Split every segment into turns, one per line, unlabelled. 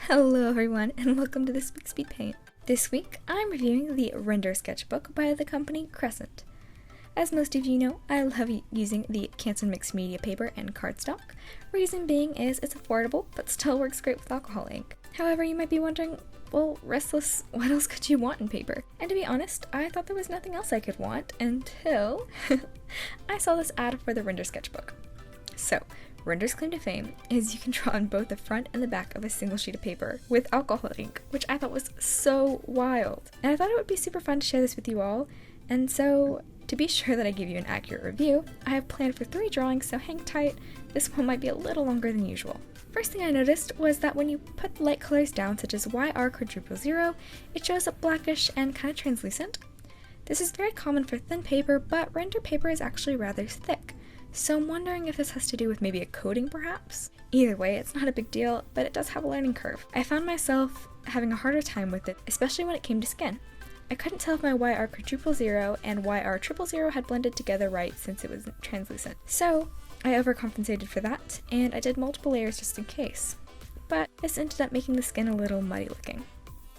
Hello everyone, and welcome to this week's Speed Paint. This week, I'm reviewing the Rendr Sketchbook by the company Crescent. As most of you know, I love using the Canson mixed media paper and cardstock. Reason being is it's affordable, but still works great with alcohol ink. However, you might be wondering, well, Restless, what else could you want in paper? And to be honest, I thought there was nothing else I could want until I saw this ad for the Rendr Sketchbook. So, Rendr's claim to fame is you can draw on both the front and the back of a single sheet of paper with alcohol ink, which I thought was so wild. And I thought it would be super fun to share this with you all, and so to be sure that I give you an accurate review, I have planned for 3 drawings, so hang tight. This one might be a little longer than usual. First thing I noticed was that when you put light colors down, such as YR00, it shows up blackish and kind of translucent. This is very common for thin paper, but Rendr paper is actually rather thick. So I'm wondering if this has to do with maybe a coating perhaps? Either way, it's not a big deal, but it does have a learning curve. I found myself having a harder time with it, especially when it came to skin. I couldn't tell if my YR00 and YR000 had blended together right since it was translucent. So I overcompensated for that, and I did multiple layers just in case. But this ended up making the skin a little muddy looking.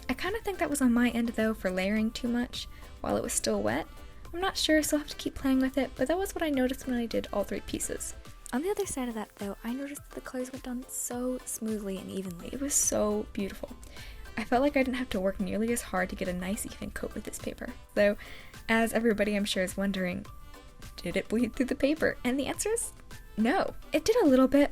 I kind of think that was on my end though for layering too much while it was still wet. I'm not sure, so I'll have to keep playing with it, but that was what I noticed when I did all 3 pieces. On the other side of that though, I noticed that the colors went down so smoothly and evenly. It was so beautiful. I felt like I didn't have to work nearly as hard to get a nice even coat with this paper. Though, as everybody I'm sure is wondering, did it bleed through the paper? And the answer is no. It did a little bit,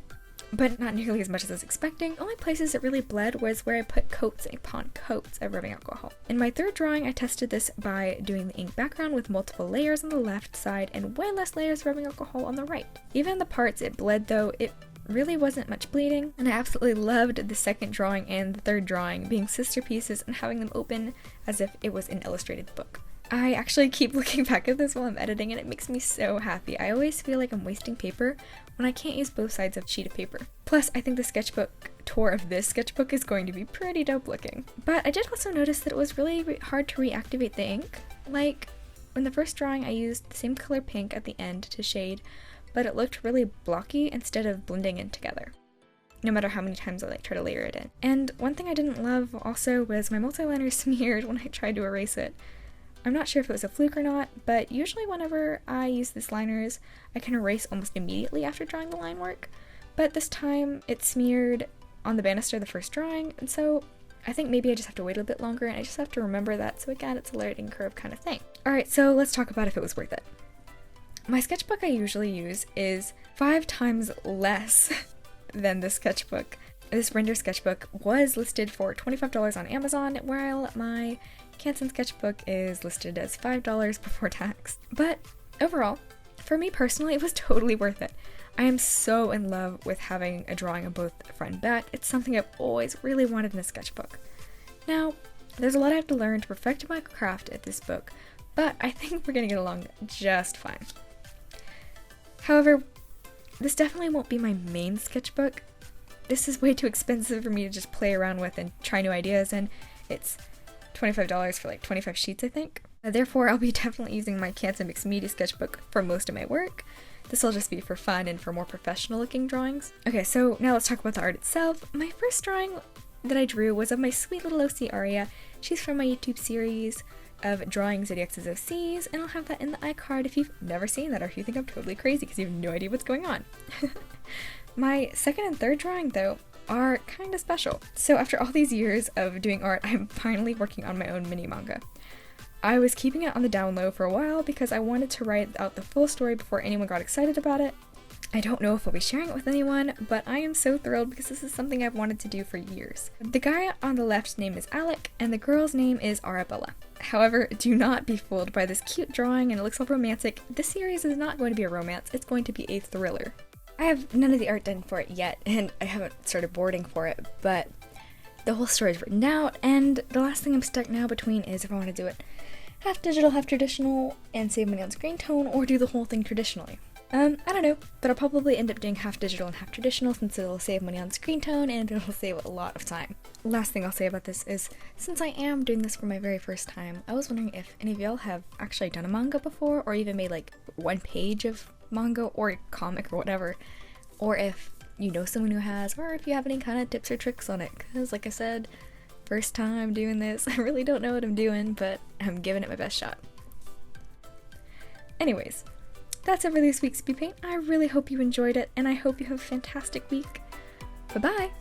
but not nearly as much as I was expecting. Only places it really bled was where I put coats upon coats of rubbing alcohol. In my 3rd drawing, I tested this by doing the ink background with multiple layers on the left side and way less layers of rubbing alcohol on the right. Even the parts it bled though, it really wasn't much bleeding, and I absolutely loved the 2nd drawing and the 3rd drawing being sister pieces and having them open as if it was an illustrated book. I actually keep looking back at this while I'm editing and it makes me so happy. I always feel like I'm wasting paper when I can't use both sides of a sheet of paper. Plus, I think the sketchbook tour of this sketchbook is going to be pretty dope looking. But I did also notice that it was really hard to reactivate the ink. Like, in the first drawing I used the same color pink at the end to shade, but it looked really blocky instead of blending in together, no matter how many times I try to layer it in. And one thing I didn't love also was my multi-liner smeared when I tried to erase it. I'm not sure if it was a fluke or not, but usually whenever I use these liners, I can erase almost immediately after drawing the line work, but this time it smeared on the banister the first drawing, and so I think maybe I just have to wait a bit longer and I just have to remember that, so again, it's a learning curve kind of thing. Alright, so let's talk about if it was worth it. My sketchbook I usually use is 5 times less than this sketchbook. This Rendr Sketchbook was listed for $25 on Amazon, while my Canson sketchbook is listed as $5 before tax. But overall, for me personally, it was totally worth it. I am so in love with having a drawing of both front and back. It's something I've always really wanted in a sketchbook. Now, there's a lot I have to learn to perfect my craft at this book, but I think we're gonna get along just fine. However, this definitely won't be my main sketchbook. This is way too expensive for me to just play around with and try new ideas, and it's $25 for like 25 sheets, I think. Therefore, I'll be definitely using my Canson mixed media sketchbook for most of my work. This will just be for fun and for more professional looking drawings. Okay, so now let's talk about the art itself. My first drawing that I drew was of my sweet little OC Aria. She's from my YouTube series of drawing Zodiacs as OCs, and I'll have that in the iCard if you've never seen that or if you think I'm totally crazy because you have no idea what's going on. My 2nd and 3rd drawing, though, are kind of special. So after all these years of doing art, I'm finally working on my own mini manga. I was keeping it on the down low for a while because I wanted to write out the full story before anyone got excited about it. I don't know if I'll be sharing it with anyone, but I am so thrilled because this is something I've wanted to do for years. The guy on the left's name is Alec, and the girl's name is Arabella. However, do not be fooled by this cute drawing and it looks all romantic. This series is not going to be a romance, it's going to be a thriller. I have none of the art done for it yet, and I haven't started boarding for it, but the whole story is written out, and the last thing I'm stuck now between is if I want to do it half digital, half traditional, and save money on screen tone, or do the whole thing traditionally. I don't know, but I'll probably end up doing half digital and half traditional since it'll save money on screen tone and it'll save a lot of time. Last thing I'll say about this is, since I am doing this for my very first time, I was wondering if any of y'all have actually done a manga before, or even made like 1 page of manga or comic or whatever, or if you know someone who has, or if you have any kind of tips or tricks on it, because like I said, first time doing this, I really don't know what I'm doing, but I'm giving it my best shot. Anyways, that's it for this week's speed paint. I really hope you enjoyed it, and I hope you have a fantastic week. Bye-bye!